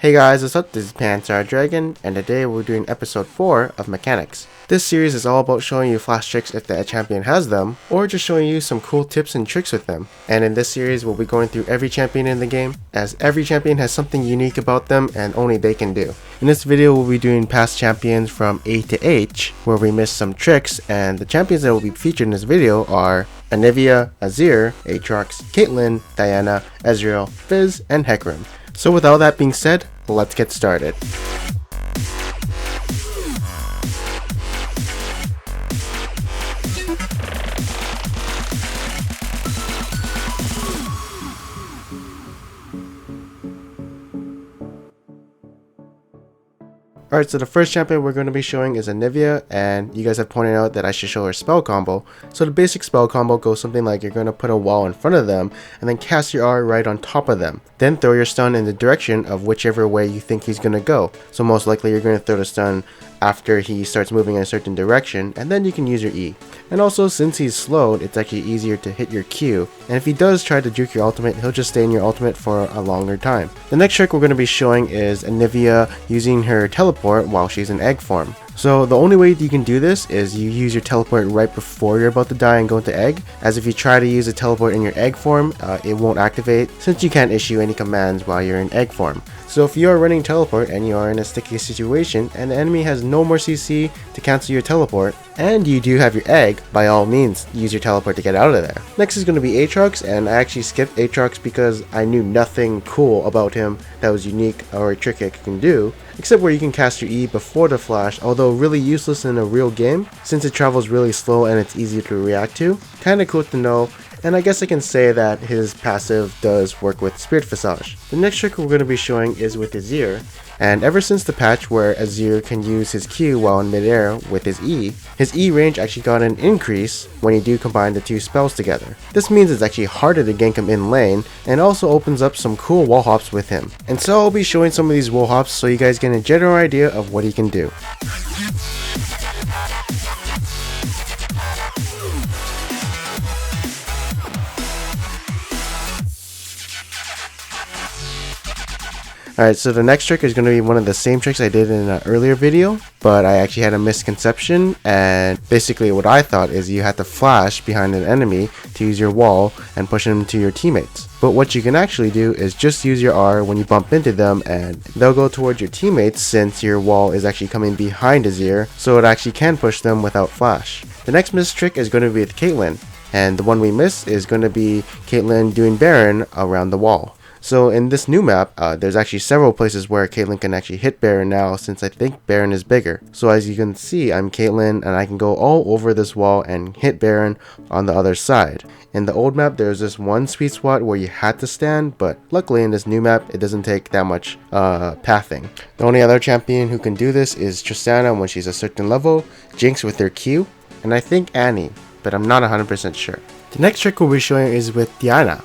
Hey guys, what's up? This is Panzer Dragon, and today we're doing episode 4 of Mechanics. This series is all about showing you flash tricks if the champion has them, or just showing you some cool tips and tricks with them. And in this series, we'll be going through every champion in the game, as every champion has something unique about them and only they can do. In this video, we'll be doing past champions from A to H, where we missed some tricks, and the champions that will be featured in this video are Anivia, Azir, Atrox, Caitlyn, Diana, Ezreal, Fizz, and Hecarim. So with all that being said, let's get started. Alright, so the first champion we're going to be showing is Anivia, and you guys have pointed out that I should show her spell combo. So the basic spell combo goes something like you're going to put a wall in front of them, and then cast your R right on top of them. Then throw your stun in the direction of whichever way you think he's going to go. So most likely you're going to throw the stun after he starts moving in a certain direction, and then you can use your E. And also, since he's slowed, it's actually easier to hit your Q, and if he does try to juke your ultimate, he'll just stay in your ultimate for a longer time. The next trick we're going to be showing is Anivia using her teleport while she's in egg form. So the only way you can do this is you use your teleport right before you're about to die and go into egg, as if you try to use a teleport in your egg form, it won't activate since you can't issue any commands while you're in egg form. So if you are running teleport and you are in a sticky situation and the enemy has no more CC to cancel your teleport, and you do have your egg, by all means use your teleport to get out of there. Next is going to be Atrox, and I actually skipped Atrox because I knew nothing cool about him that was unique or a trick it can do, except where you can cast your E before the flash, although really useless in a real game since it travels really slow and it's easy to react to. Kinda cool to know. And I guess I can say that his passive does work with Spirit Visage. The next trick we're going to be showing is with Azir, and ever since the patch where Azir can use his Q while in midair with his E range actually got an increase when you do combine the two spells together. This means it's actually harder to gank him in lane, and also opens up some cool wall hops with him. And so I'll be showing some of these wall hops so you guys get a general idea of what he can do. Alright, so the next trick is going to be one of the same tricks I did in an earlier video, but I actually had a misconception, and basically what I thought is you had to flash behind an enemy to use your wall and push them to your teammates. But what you can actually do is just use your R when you bump into them, and they'll go towards your teammates since your wall is actually coming behind Azir, so it actually can push them without flash. The next missed trick is going to be with Caitlyn, and the one we missed is going to be Caitlyn doing Baron around the wall. So in this new map, there's actually several places where Caitlyn can actually hit Baron now, since I think Baron is bigger. So as you can see, I'm Caitlyn and I can go all over this wall and hit Baron on the other side. In the old map, there's this one sweet spot where you had to stand, but luckily in this new map, it doesn't take that much pathing. The only other champion who can do this is Tristana when she's a certain level, Jinx with her Q, and I think Annie, but I'm not 100% sure. The next trick we'll be showing is with Diana.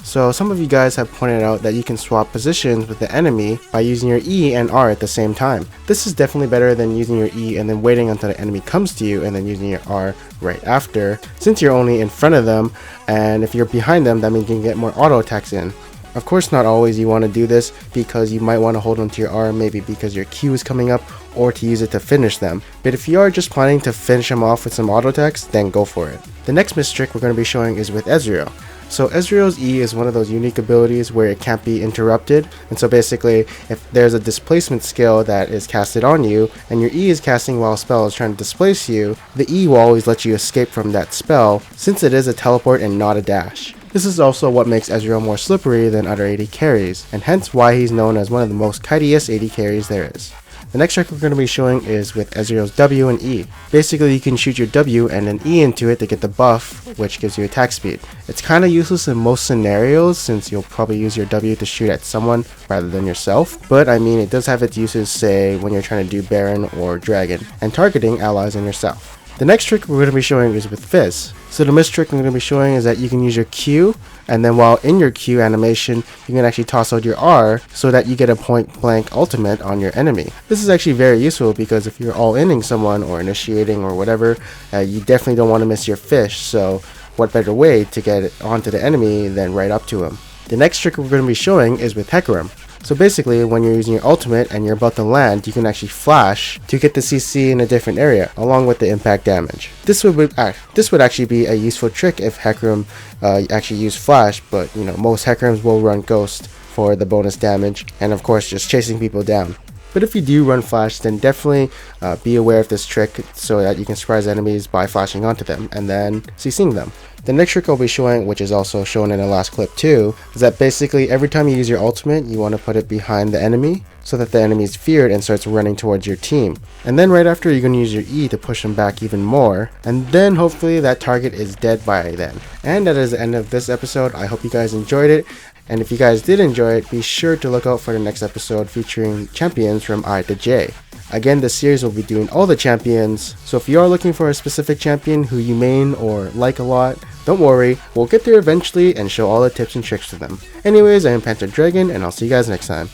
So some of you guys have pointed out that you can swap positions with the enemy by using your E and R at the same time. This is definitely better than using your E and then waiting until the enemy comes to you and then using your R right after, since you're only in front of them, and if you're behind them, that means you can get more auto attacks in. Of course, not always you want to do this because you might want to hold onto your R, maybe because your Q is coming up, or to use it to finish them. But if you are just planning to finish them off with some auto attacks, then go for it. The next missed trick we're going to be showing is with Ezreal. So Ezreal's E is one of those unique abilities where it can't be interrupted, and so basically if there's a displacement skill that is casted on you and your E is casting while a spell is trying to displace you, the E will always let you escape from that spell since it is a teleport and not a dash. This is also what makes Ezreal more slippery than other AD carries, and hence why he's known as one of the most kitiest AD carries there is. The next trick we're going to be showing is with Ezreal's W and E. Basically, you can shoot your W and then E into it to get the buff, which gives you attack speed. It's kind of useless in most scenarios since you'll probably use your W to shoot at someone rather than yourself, but I mean it does have its uses, say when you're trying to do Baron or Dragon, and targeting allies and yourself. The next trick we're going to be showing is with Fizz. So the missed trick I'm going to be showing is that you can use your Q, and then while in your Q animation, you can actually toss out your R so that you get a point blank ultimate on your enemy. This is actually very useful because if you're all-inning someone or initiating or whatever, you definitely don't want to miss your fish, so what better way to get it onto the enemy than right up to him. The next trick we're going to be showing is with Hecarim. So basically, when you're using your ultimate and you're about to land, you can actually flash to get the CC in a different area, along with the impact damage. This would actually be a useful trick if Hecarim actually used flash, but you know, most Hecarims will run Ghost for the bonus damage, and of course just chasing people down. But if you do run flash, then definitely be aware of this trick so that you can surprise enemies by flashing onto them and then CCing them. The next trick I'll be showing, which is also shown in the last clip too, is that basically every time you use your ultimate, you want to put it behind the enemy so that the enemy is feared and starts running towards your team. And then right after, you're going to use your E to push them back even more, and then hopefully that target is dead by then. And that is the end of this episode. I hope you guys enjoyed it. And if you guys did enjoy it, be sure to look out for the next episode featuring champions from I to J. Again, this series will be doing all the champions, so if you are looking for a specific champion who you main or like a lot, don't worry, we'll get there eventually and show all the tips and tricks to them. Anyways, I am Panther Dragon, and I'll see you guys next time.